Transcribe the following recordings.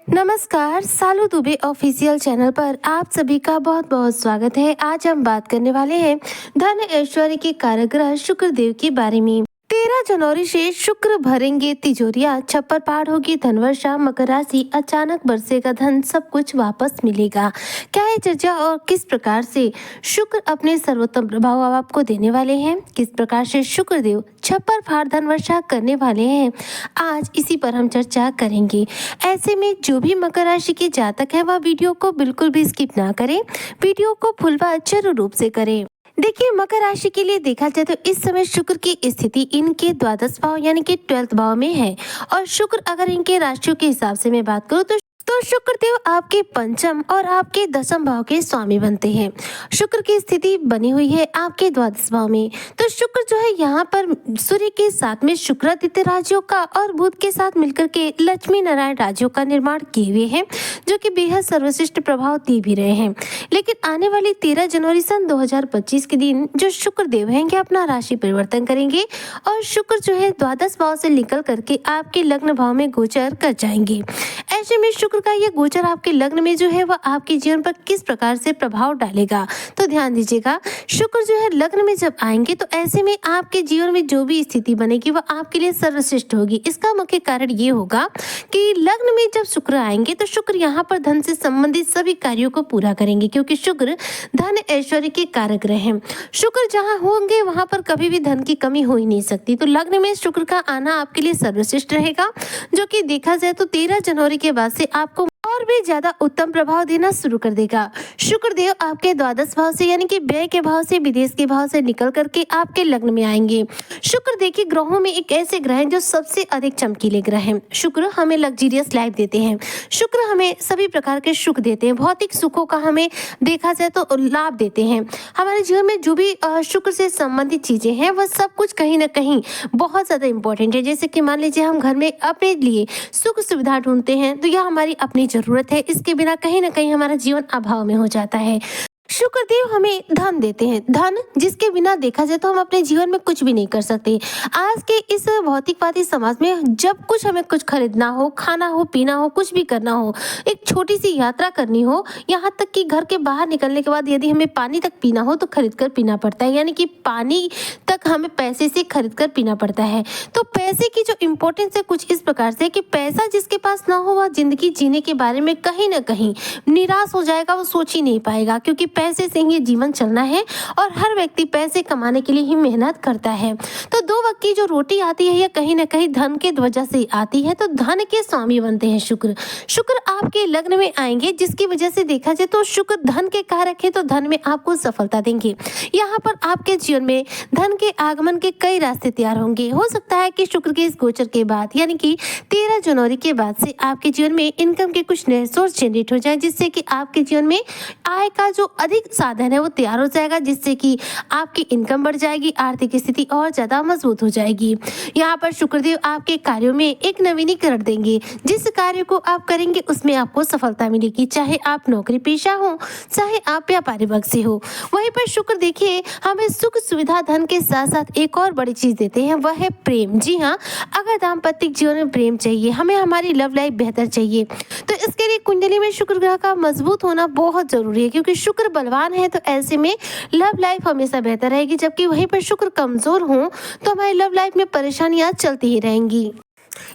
नमस्कार, सालू Dubey official channel पर आप सभी का बहुत बहुत स्वागत है। आज हम बात करने वाले हैं धन ऐश्वर्य के कारक ग्रह शुक्रदेव के बारे में। 13 जनवरी से शुक्र भरेंगे तिजोरियां, छप्पर पार होगी धनवर्षा, मकर राशि, अचानक बरसेगा धन, सब कुछ वापस मिलेगा। क्या है चर्चा और किस प्रकार से शुक्र अपने सर्वोत्तम प्रभाव आपको देने वाले हैं, किस प्रकार से शुक्रदेव छप्पर फाड़ धनवर्षा करने वाले हैं, आज इसी पर हम चर्चा करेंगे। ऐसे में जो भी मकर राशि के जातक है वह वीडियो को बिल्कुल भी स्किप ना करें, वीडियो को फुल व अच्छे रूप से करें। देखिए, मकर राशि के लिए देखा जाए तो इस समय शुक्र की स्थिति इनके द्वादश भाव यानी कि 12th भाव में है और शुक्र अगर इनके राशियों के हिसाब से मैं बात करूँ तो शुक्रदेव आपके पंचम और आपके दशम भाव के स्वामी बनते हैं। शुक्र की स्थिति बनी हुई है आपके द्वादश भाव में, तो शुक्र जो है यहाँ पर सूर्य के साथ में शुक्रादित्य राज्यों का और बुध के साथ मिलकर के लक्ष्मी नारायण राज्यों का निर्माण किए हुए हैं, जो कि बेहद सर्वश्रेष्ठ प्रभाव दे भी रहे हैं। लेकिन आने वाली 13 जनवरी सन 2025 के दिन जो शुक्रदेव हैं ये अपना राशि परिवर्तन करेंगे और शुक्र जो है द्वादश भाव से निकल करके आपके लग्न भाव में गोचर कर जाएंगे। ऐसे में शुक्र का ये गोचर आपके लग्न में जो है वह आपके जीवन पर किस प्रकार से प्रभाव डालेगा, तो ध्यान दीजिएगा। शुक्र जो है लग्न में जब आएंगे तो ऐसे में आपके जीवन में जो भी स्थिति बनेगी वह आपके लिए सर्वश्रेष्ठ होगी। इसका मुख्य कारण ये होगा कि लग्न में जब शुक्र आएंगे तो शुक्र यहाँ पर धन से संबंधित सभी कार्यों को पूरा करेंगे, क्योंकि शुक्र धन ऐश्वर्य के कारक ग्रह हैं। शुक्र जहाँ होंगे वहां पर कभी भी धन की कमी हो ही नहीं सकती, तो लग्न में शुक्र का आना आपके लिए सर्वश्रेष्ठ रहेगा, जो कि देखा जाए तो 13 जनवरी के बाद से आपको और भी ज्यादा उत्तम प्रभाव देना शुरू कर देगा। शुक्रदेव आपके द्वादश भाव से यानी कि व्यय के भाव से, विदेश के भाव से निकल करके आपके लग्न में आएंगे। शुक्र देखिए ग्रहों में एक ऐसे ग्रह हैं जो सबसे अधिक चमकीले ग्रह हैं। शुक्र हमें लग्जरियस लाइफ देते हैं, शुक्र हमें सभी प्रकार के सुख देते हैं, भौतिक सुखों का हमें देखा जाए तो लाभ देते हैं। हमारे जीवन में जो भी शुक्र से संबंधित चीजें हैं वह सब कुछ कहीं ना कहीं बहुत ज्यादा इंपॉर्टेंट है। जैसे कि मान लीजिए हम घर में अपने लिए सुख सुविधा ढूंढते हैं तो यह हमारी अपनी जरूरत है, इसके बिना कहीं ना कहीं हमारा जीवन अभाव में हो जाता है। शुक्रदेव हमें धन देते हैं, धन जिसके बिना देखा जाए तो हम अपने जीवन में कुछ भी नहीं कर सकते। आज के इस भौतिकवादी समाज में जब कुछ हमें कुछ खरीदना हो, खाना हो, पीना हो, कुछ भी करना हो, एक छोटी सी यात्रा करनी हो, यहाँ तक कि घर के बाहर निकलने के बाद यदि हमें पानी तक पीना हो तो खरीद कर पीना पड़ता है, यानी कि पानी तक हमें पैसे से खरीद कर पीना पड़ता है। तो पैसे की जो इम्पोर्टेंस है कुछ इस प्रकार से कि पैसा जिसके पास ना हो वह जिंदगी जीने के बारे में कहीं ना कहीं निराश हो जाएगा, वो सोच ही नहीं पाएगा, क्योंकि पैसे से ही जीवन चलना है और हर व्यक्ति पैसे कमाने के लिए ही मेहनत करता है। तो दो वक्त की जो रोटी आती है यह कहीं ना कहीं धन के वजह से आती है, तो धन के स्वामी बनते हैं शुक्र। शुक्र आपके लग्न में आएंगे, जिसकी वजह से देखा जाए तो शुक्र धन के कारक है, तो धन में आपको सफलता देंगे। यहाँ पर आपके जीवन में धन के आगमन के कई रास्ते तैयार होंगे। हो सकता है कि शुक्र के इस गोचर के बाद यानी कि 13 जनवरी के बाद से आपके जीवन में इनकम के कुछ नए सोर्स जनरेट हो जाए, जिससे कि आपके जीवन में आय का जो अधिक साधन है वो तैयार हो जाएगा, जिससे कि आपकी इनकम बढ़ जाएगी, आर्थिक स्थिति और ज्यादा मजबूत हो जाएगी। यहाँ पर शुक्रदेव आपके कार्यों में एक नवीनीकरण देंगे, जिस कार्य को आप करेंगे उसमें आपको सफलता मिलेगी, चाहे आप नौकरी पेशा हो, चाहे आप व्यापारी वर्ग से हो। वहीं पर शुक्र देखिए हमें सुख सुविधा धन के साथ साथ एक और बड़ी चीज देते हैं, वह है प्रेम। जी हाँ, अगर दाम्पत्य जीवन में प्रेम चाहिए, हमें हमारी लव लाइफ बेहतर चाहिए, तो इसके लिए कुंडली में शुक्र ग्रह का मजबूत होना बहुत जरूरी है, क्योंकि शुक्र बलवान है तो ऐसे में लव लाइफ हमेशा बेहतर रहेगी। जबकि वहीं पर शुक्र कमजोर हो तो हमारी लव लाइफ में परेशानियां चलती ही रहेंगी।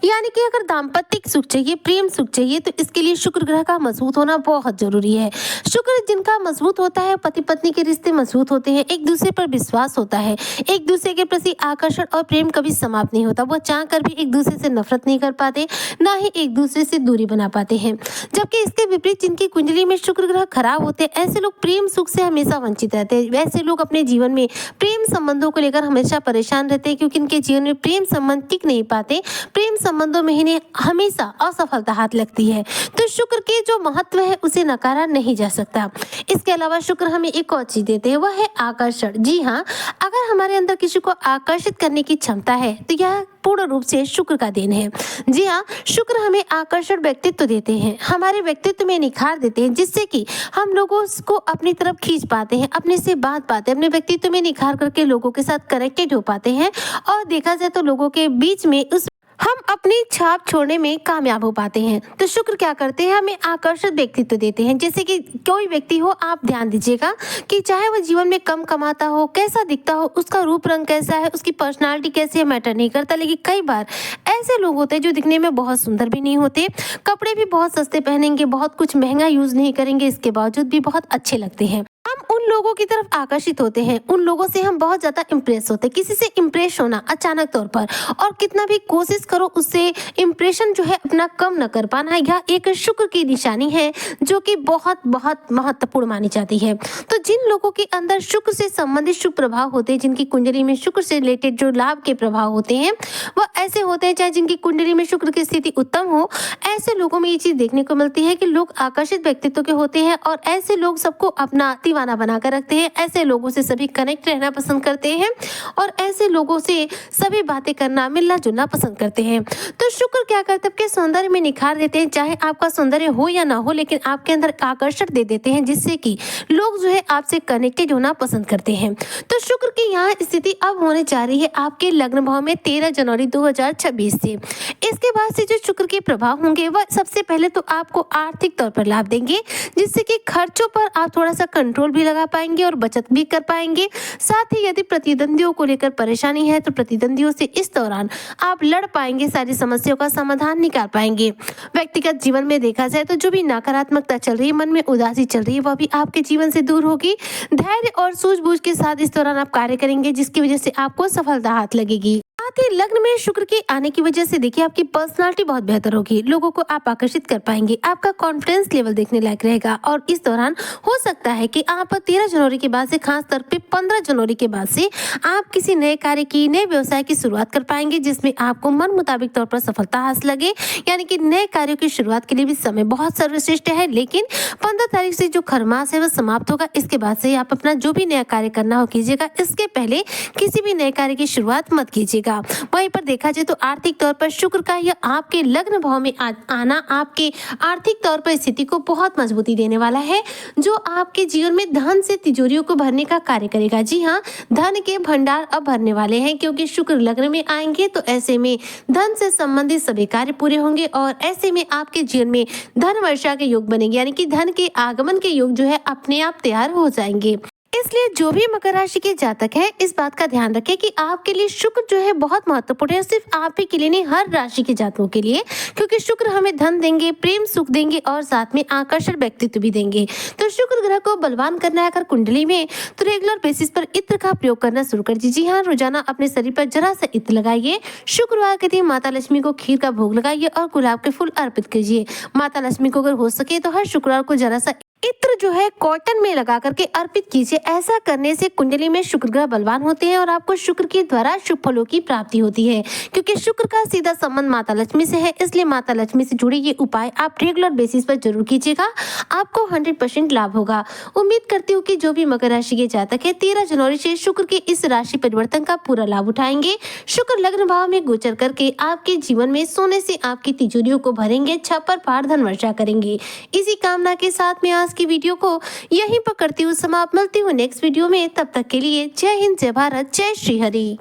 यानी कि अगर दाम्पत्य सुख चाहिए, प्रेम सुख चाहिए, तो इसके लिए शुक्र ग्रह का मजबूत होना बहुत जरूरी है। शुक्र जिनका मजबूत होता है, पति पत्नी के रिश्ते मजबूत होते हैं, एक दूसरे पर विश्वास होता है, एक दूसरे के प्रति आकर्षण और प्रेम कभी समाप्त नहीं होता, वो चाह कर भी एक दूसरे से नफरत नहीं कर पाते, ना ही एक दूसरे से दूरी बना पाते हैं। जबकि इसके विपरीत जिनकी कुंडली में शुक्र ग्रह खराब होते हैं, ऐसे लोग प्रेम सुख से हमेशा वंचित रहते हैं। वैसे लोग अपने जीवन में प्रेम संबंधों को लेकर हमेशा परेशान रहते हैं, क्योंकि इनके जीवन में प्रेम संबंध टिक नहीं पाते, प्रेम संबंधों में इन्हें हमेशा असफलता हाथ लगती है। तो शुक्र के जो महत्व है उसे नकारा नहीं जा सकता। इसके अलावा शुक्र हमें एक और चीज देते हैं, वह है आकर्षण। जी हाँ, अगर हमारे अंदर किसी को आकर्षित करने की क्षमता है तो यह पूर्ण रूप से शुक्र का देन है। जी हाँ, शुक्र हमें आकर्षण व्यक्तित्व देते हैं, हमारे व्यक्तित्व में निखार देते हैं, जिससे कि हम लोगों को अपनी तरफ खींच पाते हैं, अपने से बात पाते हैं, अपने व्यक्तित्व में निखार करके लोगों के साथ कनेक्टेड हो पाते हैं और देखा जाए तो लोगों के बीच में उस हम अपनी छाप छोड़ने में कामयाब हो पाते हैं। तो शुक्र क्या करते हैं, हमें आकर्षक व्यक्तित्व देते हैं। जैसे कि कोई व्यक्ति हो, आप ध्यान दीजिएगा कि चाहे वो जीवन में कम कमाता हो, कैसा दिखता हो, उसका रूप रंग कैसा है, उसकी पर्सनालिटी कैसी है, मैटर नहीं करता। लेकिन कई बार ऐसे लोग होते हैं जो दिखने में बहुत सुंदर भी नहीं होते, कपड़े भी बहुत सस्ते पहनेंगे, बहुत कुछ महंगा यूज नहीं करेंगे, इसके बावजूद भी बहुत अच्छे लगते हैं। हम उन लोगों की तरफ आकर्षित होते हैं, उन लोगों से हम बहुत ज्यादा इम्प्रेस होते हैं। किसी से इम्प्रेस होना अचानक तौर पर, और कितना भी कोशिश करो उससे इम्प्रेशन जो है अपना कम न कर पाना, यह एक शुक्र की निशानी है जो कि बहुत बहुत महत्वपूर्ण मानी जाती है। तो जिन लोगों के अंदर शुक्र से संबंधित शुभ प्रभाव होते हैं, जिनकी कुंडली में शुक्र से रिलेटेड जो लाभ के प्रभाव होते हैं, वह ऐसे होते हैं, चाहे जिनकी कुंडली में शुक्र की स्थिति उत्तम हो, ऐसे लोगों में ये चीज देखने को मिलती है कि लोग आकर्षित व्यक्तित्व के होते हैं और ऐसे लोग सबको अपना दीवाना बनाकर रखते हैं। ऐसे लोगों से सभी कनेक्ट रहना पसंद करते हैं और ऐसे लोगों से सभी बातें करना, मिलना जुलना पसंद करते हैं। तो शुक्र क्या करते हैं, आपके सौंदर्य में निखार देते हैं। चाहे आपका सौंदर्य हो या ना हो, लेकिन आपके अंदर आकर्षण दे देते हैं, जिससे कि लोग जो है आपसे कनेक्टेड होना पसंद करते हैं। तो शुक्र की यहाँ स्थिति अब होने जा रही है आपके लग्न भाव में 13 जनवरी 2026 से। इसके बाद से जो शुक्र के प्रभाव होंगे वह सबसे पहले तो आपको आर्थिक तौर पर लाभ देंगे, जिससे कि खर्चों पर आप थोड़ा सा कंट्रोल भी लगा पाएंगे और बचत भी कर पाएंगे। साथ ही यदि प्रतिद्वंदियों को लेकर परेशानी है तो प्रतिद्वंदियों से इस दौरान आप लड़ पाएंगे, सारी समस्याओं का समाधान निकाल पाएंगे। व्यक्तिगत जीवन में देखा जाए तो जो भी नकारात्मकता चल रही है, मन में उदासी चल रही है, वह भी आपके जीवन से दूर होगी। धैर्य और सूझबूझ के साथ इस दौरान आप कार्य करेंगे, जिसकी वजह से आपको सफलता हाथ लगेगी। साथ ही लग्न में शुक्र के आने की वजह से देखिए आपकी पर्सनालिटी बहुत बेहतर होगी, लोगों को आप आकर्षित कर पाएंगे, आपका कॉन्फिडेंस लेवल देखने लायक रहेगा। और इस दौरान हो सकता है कि आप 13 जनवरी के बाद से, खास तौर पे 15 जनवरी के बाद से आप किसी नए कार्य की, नए व्यवसाय की शुरुआत कर पाएंगे, जिसमें आपको मन मुताबिक तौर पर सफलता हासिल लगे। यानी कि नए कार्यों की शुरुआत के लिए भी समय बहुत सर्वश्रेष्ठ है। लेकिन 15 तारीख से जो खरमास है वह समाप्त होगा। इसके बाद से आप अपना जो भी नया कार्य करना हो कीजिएगा, इसके पहले किसी भी नए कार्य की शुरुआत मत कीजिएगा। वहीं पर देखा जाए तो आर्थिक तौर पर शुक्र का यह आपके लग्न भाव में आना आपके आर्थिक तौर पर स्थिति को बहुत मजबूती देने वाला है, जो आपके जीवन में धन से तिजोरियों को भरने का कार्य करेगा। जी हाँ, धन के भंडार अब भरने वाले हैं, क्योंकि शुक्र लग्न में आएंगे तो ऐसे में धन से संबंधित सभी कार्य पूरे होंगे और ऐसे में आपके जीवन में धन वर्षा के योग बनेंगे। यानी कि धन के आगमन के योग जो है अपने आप तैयार हो जाएंगे। इसलिए जो भी मकर राशि के जातक हैं, इस बात का ध्यान रखें कि आपके लिए शुक्र जो है बहुत महत्वपूर्ण है। सिर्फ आप ही के लिए नहीं, हर राशि के जातकों के लिए, क्योंकि शुक्र हमें धन देंगे, प्रेम सुख देंगे और साथ में आकर्षण व्यक्तित्व भी देंगे। तो शुक्र ग्रह को बलवान करना है अगर कुंडली में, तो रेगुलर बेसिस पर इत्र का प्रयोग करना शुरू कर दीजिए। हाँ, रोजाना अपने शरीर पर जरा सा इत्र लगाइए। शुक्रवार के दिन माता लक्ष्मी को खीर का भोग लगाइए और गुलाब के फूल अर्पित कीजिए। माता लक्ष्मी को अगर हो सके तो हर शुक्रवार को जरा सा इत्र जो है कॉटन में लगा करके अर्पित कीजिए। ऐसा करने से कुंडली में शुक्र ग्रह बलवान होते हैं और आपको शुक्र के द्वारा शुभ फलों की प्राप्ति होती है। क्योंकि शुक्र का सीधा संबंध माता लक्ष्मी से है, इसलिए माता लक्ष्मी से जुड़े ये उपाय आप रेगुलर बेसिस पर जरूर कीजिएगा, आपको 100% लाभ होगा। उम्मीद करती हूँ कि जो भी मकर राशि के जातक है 13 जनवरी से शुक्र के इस राशि परिवर्तन का पूरा लाभ उठाएंगे। शुक्र लग्न भाव में गोचर करके आपके जीवन में सोने से आपकी तिजोरियों को भरेंगे, छप्पर फाड़ धन वर्षा करेंगे। इसी कामना के साथ में आज की वीडियो को यहीं पर करती हूँ समाप्त। मिलती हूँ नेक्स्ट वीडियो में, तब तक के लिए जय हिंद, जय भारत, जय श्री हरि।